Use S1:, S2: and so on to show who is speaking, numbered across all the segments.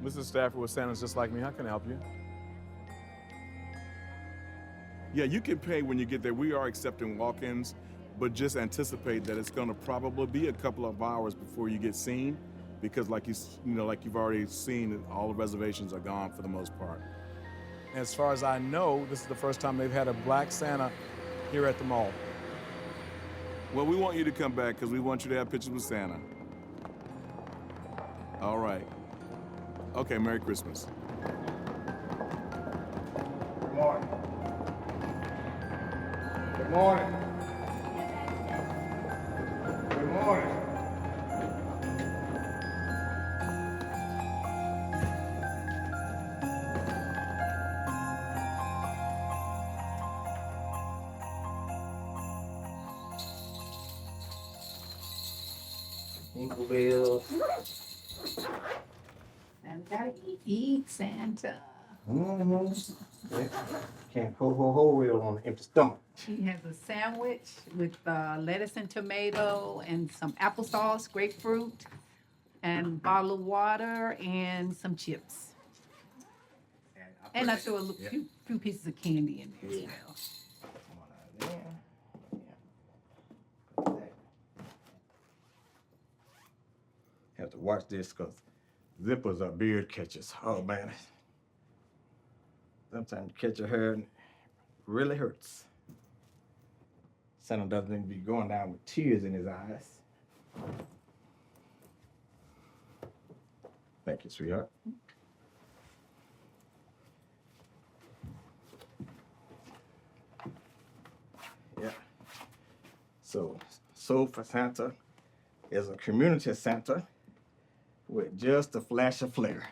S1: Mrs. Stafford with Santa's Just Like Me. How can I help you? Yeah, you can pay when you get there. We are accepting walk-ins, but just anticipate that it's going to probably be a couple of hours before you get seen, because like like you've already seen, all the reservations are gone for the most part. As far as I know, this is the first time they've had a black Santa here at the mall. Well, we want you to come back because we want you to have pictures with Santa. All right. Okay, Merry Christmas.
S2: Good morning. Good morning. Good morning.
S3: Jingle bells.
S4: Santa's gotta eat, Santa.
S3: Yeah. Can't ho real on an empty stomach.
S4: She has a sandwich with lettuce and tomato and some applesauce, grapefruit, and a bottle of water and some chips. And I threw a few pieces of candy in there as well.
S3: Come on out of there. Yeah. Put that. Have to watch this because zippers are beard catchers. Oh man. Sometimes you catch your hair and it really hurts. Santa doesn't need to be going down with tears in his eyes. Thank you, sweetheart. Yeah. So for Santa is a community Santa with just a flash of flair.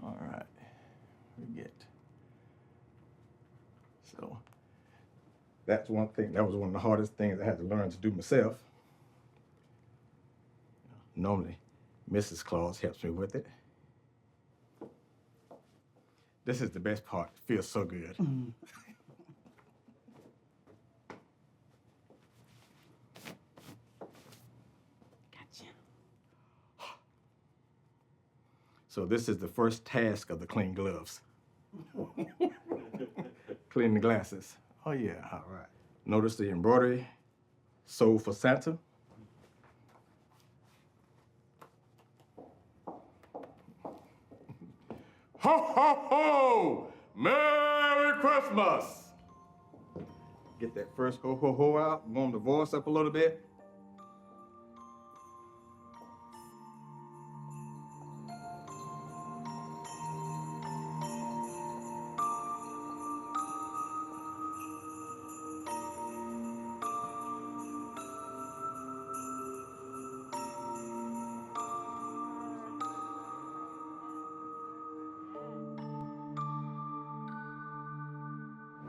S3: All right, we get. So that's one thing. That was one of the hardest things I had to learn to do myself. Normally, Mrs. Claus helps me with it. This is the best part. It feels so good.
S4: Mm. Gotcha.
S3: So this is the first task of the clean gloves. Clean the glasses. Oh yeah, all right. Notice the embroidery, sold for Santa. Ho, ho, ho! Merry Christmas! Get that first ho, ho, ho out, warm the voice up a little bit.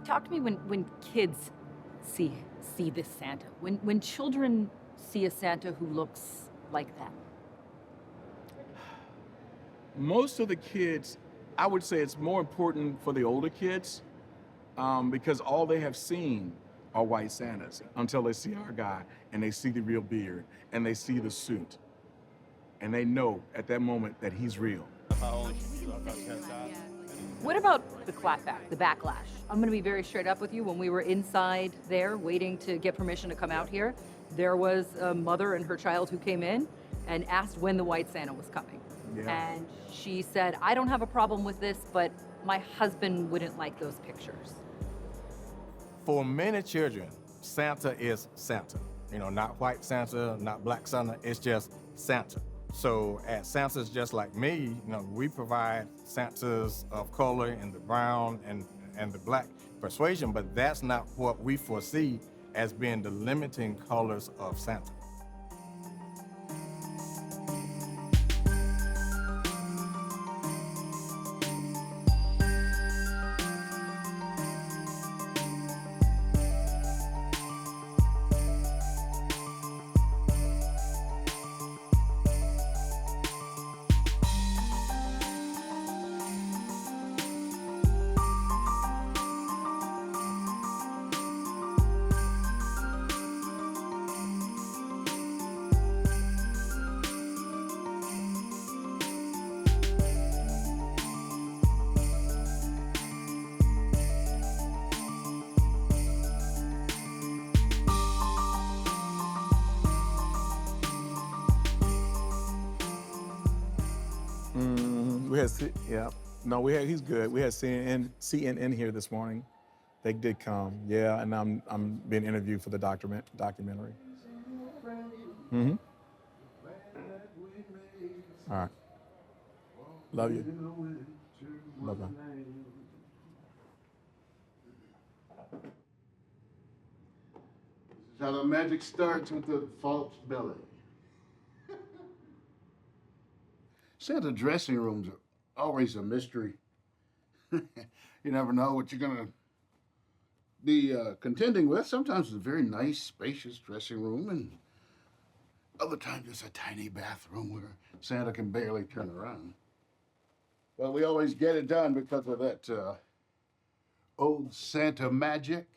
S5: Talk to me when kids see this Santa. When children see a Santa who looks like that.
S1: Most of the kids, I would say it's more important for the older kids because all they have seen are white Santas until they see our guy and they see the real beard and they see the suit. And they know at that moment that he's real.
S5: What about the clapback, the backlash? I'm gonna be very straight up with you. When we were inside there waiting to get permission to come out here, there was a mother and her child who came in and asked when the white Santa was coming.
S1: Yeah.
S5: And she said, I don't have a problem with this, but my husband wouldn't like those pictures.
S3: For many children, Santa is Santa. You know, not white Santa, not black Santa, it's just Santa. So at Santa's Just Like Me, you know, we provide Santas of color in the brown and the black persuasion, but that's not what we foresee as being the limiting colors of Santa.
S1: We had, yeah. No, he's good. We had CNN here this morning. They did come, yeah, and I'm being interviewed for the documentary. Mm-hmm. All right. Love you. Bye-bye.
S6: This is how the magic starts with the false belly. Santa dressing rooms are always a mystery. You never know what you're gonna be contending with. Sometimes it's a very nice, spacious dressing room, and other times it's a tiny bathroom where Santa can barely turn around. But we always get it done because of that old Santa magic.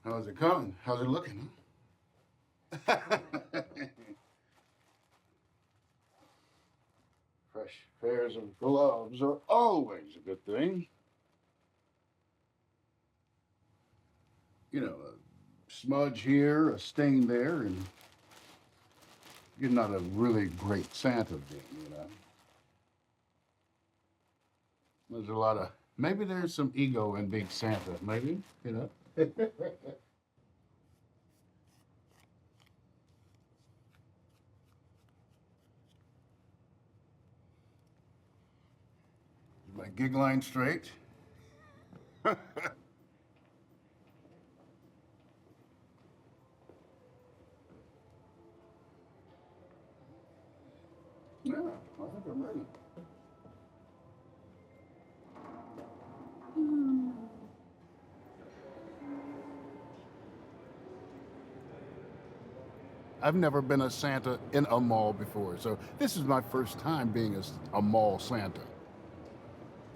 S6: How's it coming? How's it looking, huh? Fresh pairs of gloves are always a good thing. You know, a smudge here, a stain there, and you're not a really great Santa then, you know. There's a lot of, maybe there's some ego in being Santa, maybe, you know. My gig line straight. Yeah, I think I'm ready. I've never been a Santa in a mall before, so this is my first time being a mall Santa.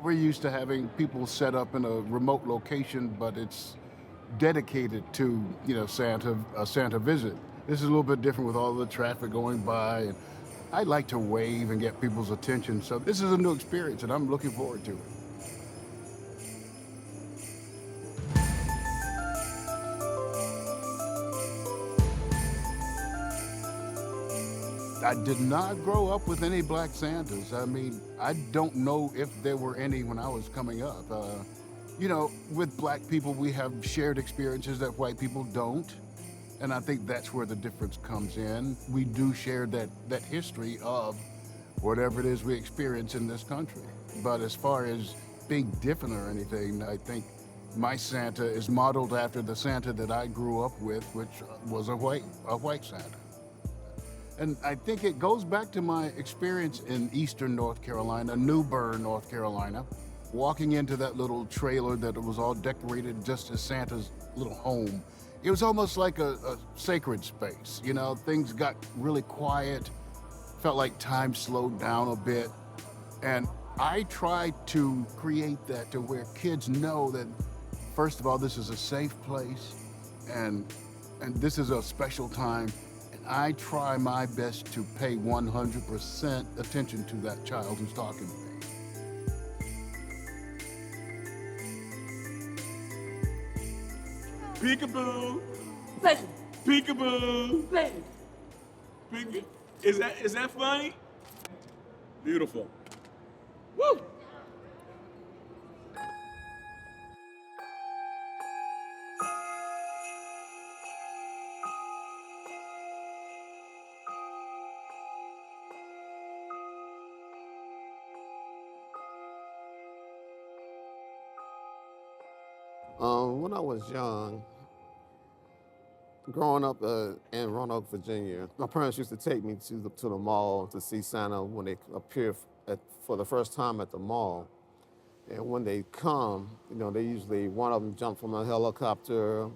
S6: We're used to having people set up in a remote location, but it's dedicated to, you know, a Santa visit. This is a little bit different with all the traffic going by, and I like to wave and get people's attention, so this is a new experience, and I'm looking forward to it. I did not grow up with any black Santas. I mean, I don't know if there were any when I was coming up. You know, with black people, we have shared experiences that white people don't. And I think that's where the difference comes in. We do share that history of whatever it is we experience in this country. But as far as being different or anything, I think my Santa is modeled after the Santa that I grew up with, which was a white Santa. And I think it goes back to my experience in Eastern North Carolina, New Bern, North Carolina, walking into that little trailer that was all decorated just as Santa's little home. It was almost like a sacred space. You know, things got really quiet, felt like time slowed down a bit. And I tried to create that to where kids know that, first of all, this is a safe place and this is a special time. I try my best to pay 100% attention to that child who's talking to me.
S1: Peekaboo.
S5: Pleasure.
S1: Peekaboo.
S5: Pleasure.
S1: Peek- Is that funny? Beautiful. Woo!
S7: When I was young, growing up in Roanoke, Virginia, my parents used to take me to the mall to see Santa when they appear for the first time at the mall. And when they come, you know, they usually, one of them jump from a helicopter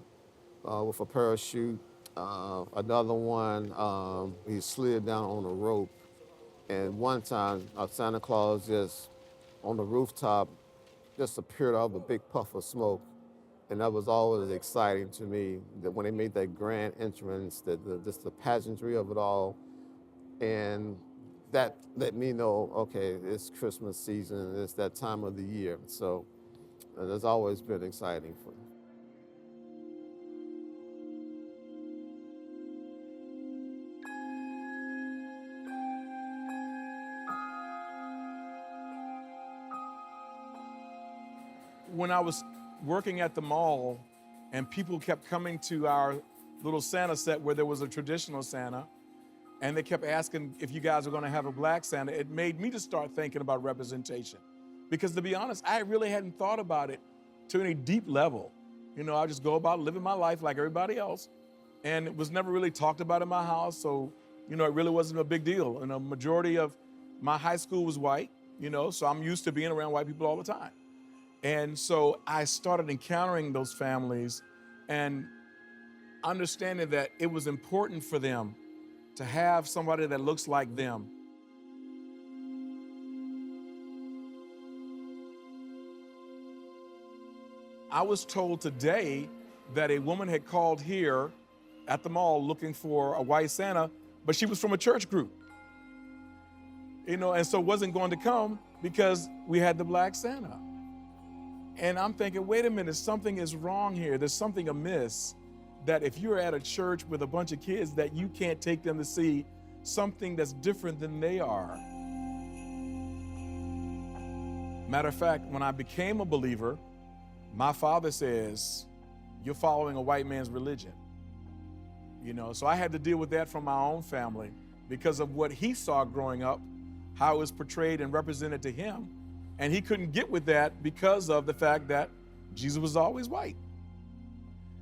S7: with a parachute. Another one, he slid down on a rope. And one time, Santa Claus just on the rooftop just appeared out of a big puff of smoke. And that was always exciting to me, that when they made that grand entrance, just the pageantry of it all. And that let me know, okay, it's Christmas season, it's that time of the year. So that's always been exciting for me.
S1: when I was working at the mall and people kept coming to our little Santa set where there was a traditional Santa, and they kept asking if you guys were gonna have a black Santa, it made me to start thinking about representation. Because to be honest, I really hadn't thought about it to any deep level. You know, I just go about living my life like everybody else, and it was never really talked about in my house, so, you know, it really wasn't a big deal. And a majority of my high school was white, you know, so I'm used to being around white people all the time. And so I started encountering those families and understanding that it was important for them to have somebody that looks like them. I was told today that a woman had called here at the mall looking for a white Santa, but she was from a church group. You know, and so wasn't going to come because we had the black Santa. And I'm thinking, wait a minute, something is wrong here. There's something amiss that if you're at a church with a bunch of kids that you can't take them to see something that's different than they are. Matter of fact, when I became a believer, my father says, you're following a white man's religion. You know, so I had to deal with that from my own family because of what he saw growing up, how it was portrayed and represented to him. And he couldn't get with that because of the fact that Jesus was always white.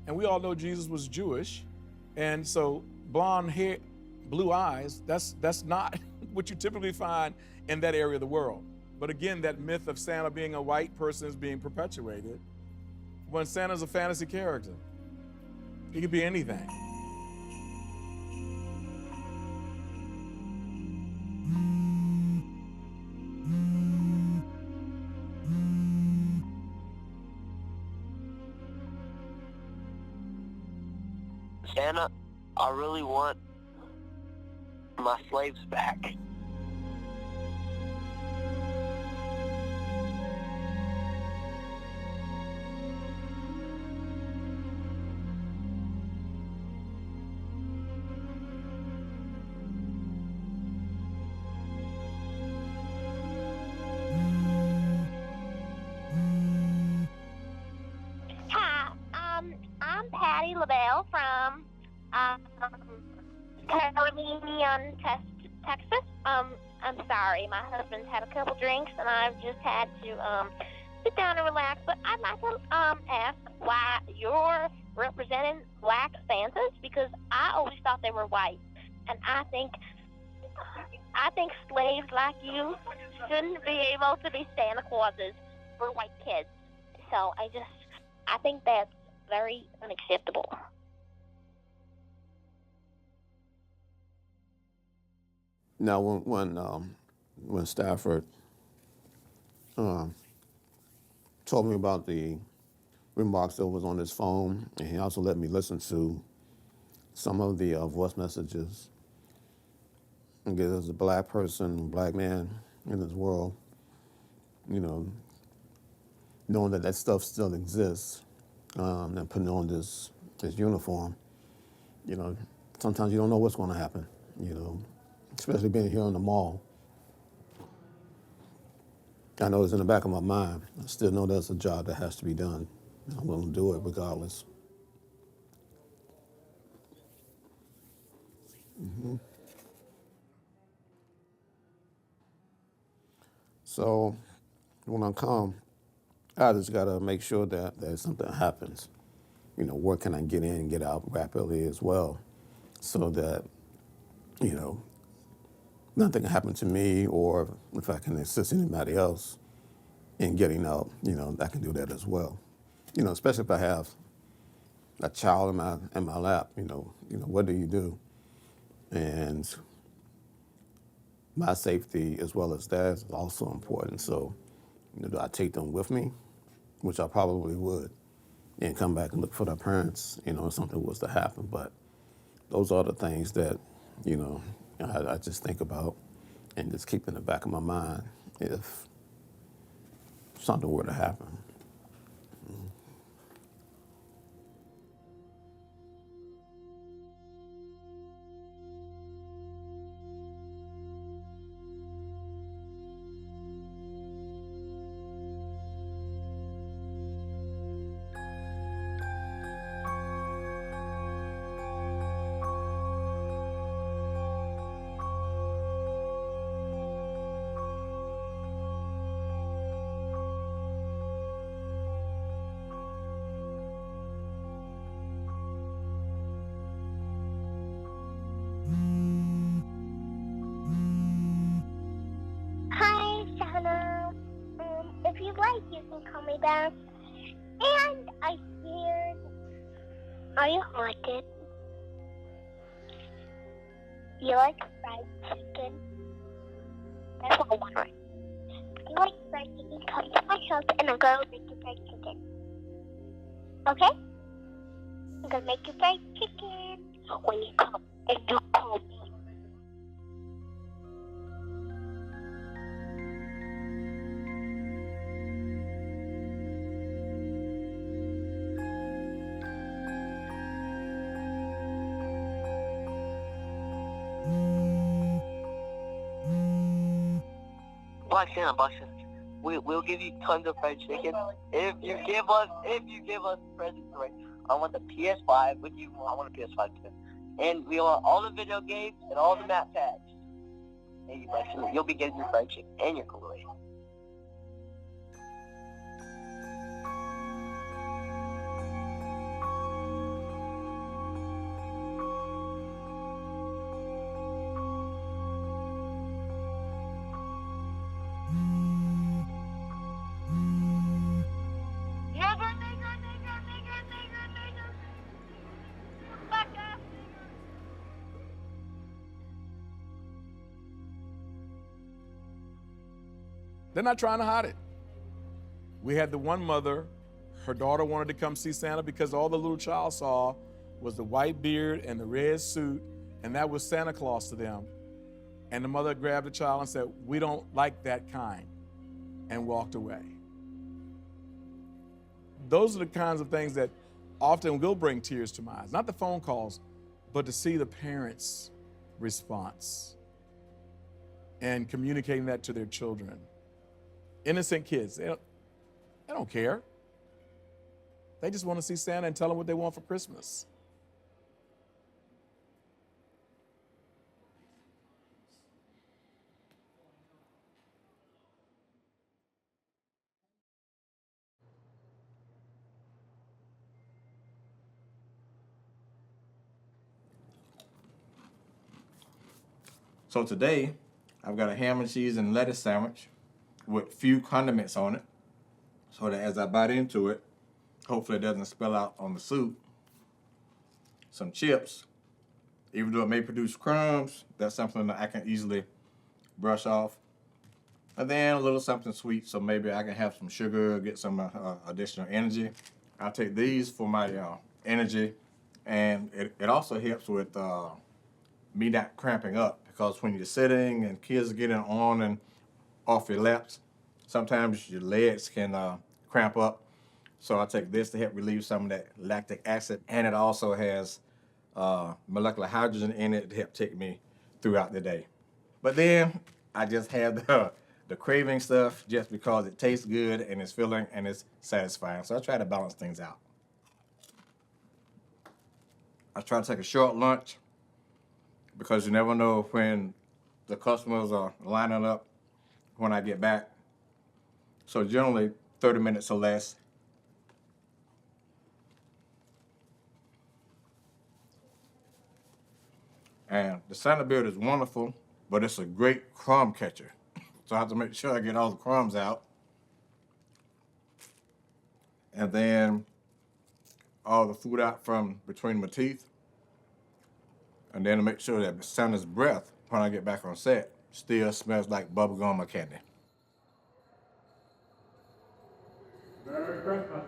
S1: And we all know Jesus was Jewish. And so blonde hair, blue eyes, that's not what you typically find in that area of the world. But again, that myth of Santa being a white person is being perpetuated when Santa's a fantasy character. He could be anything.
S8: Santa, I really want my slaves back.
S9: Hi, I'm Patty LaBelle from Carolina, Texas. I'm sorry, my husband's had a couple drinks and I've just had to sit down and relax. But I'd like to ask why you're representing black Santas, because I always thought they were white, and I think slaves like you shouldn't be able to be Santa Clauses for white kids. So I think that's very unacceptable.
S7: Now, when Stafford told me about the remarks that was on his phone, and he also let me listen to some of the voice messages, because as a black person, black man in this world, you know, knowing that stuff still exists, and putting on this uniform, you know, sometimes you don't know what's going to happen, you know, especially being here in the mall. I know it's in the back of my mind. I still know there's a job that has to be done. I'm willing to do it regardless. Mm-hmm. So when I come, I just gotta make sure that something happens. You know, where can I get in and get out rapidly as well, so that, you know, nothing can happen to me, or if I can assist anybody else in getting out, you know, I can do that as well. You know, especially if I have a child in my lap, you know, what do you do? And my safety as well as theirs is also important. So, you know, do I take them with me, which I probably would, and come back and look for their parents, you know, if something was to happen. But those are the things that, you know, I just think about and just keep in the back of my mind if something were to happen.
S9: Are you haunted? You like fried chicken? That's what I want. You like fried chicken? Come to my house and I'm gonna make you fried chicken. Okay? I'm gonna make you fried chicken when you come and you call me.
S8: Black Santa, we'll give you tons of fried chicken if you give us presents, right? I want the PS5 with you. I want a PS5 too, and we want all the video games and all the map packs. And you, Black Santa, you'll be getting your fried chicken and your Kool-Aid.
S1: They're not trying to hide it. We had the one mother, her daughter wanted to come see Santa because all the little child saw was the white beard and the red suit, and that was Santa Claus to them. And the mother grabbed the child and said, "We don't like that kind," and walked away. Those are the kinds of things that often will bring tears to my eyes. Not the phone calls, but to see the parents' response and communicating that to their children. Innocent kids, they don't care. They just want to see Santa and tell them what they want for Christmas.
S3: So today, I've got a ham and cheese and lettuce sandwich with few condiments on it, so that as I bite into it, hopefully it doesn't spill out on the soup. Some chips, even though it may produce crumbs, that's something that I can easily brush off. And then a little something sweet, so maybe I can have some sugar, get some additional energy. I'll take these for my energy, and it also helps with me not cramping up, because when you're sitting and kids are getting on and off your laps, sometimes your legs can cramp up. So I take this to help relieve some of that lactic acid, and it also has molecular hydrogen in it to help take me throughout the day. But then I just have the craving stuff just because it tastes good and it's filling and it's satisfying. So I try to balance things out. I try to take a short lunch because you never know when the customers are lining up when I get back. So generally 30 minutes or less. And the Santa beard is wonderful, but it's a great crumb catcher. So I have to make sure I get all the crumbs out. And then all the food out from between my teeth. And then to make sure that Santa's breath, when I get back on set, still smells like bubblegum or candy.
S2: Merry Christmas.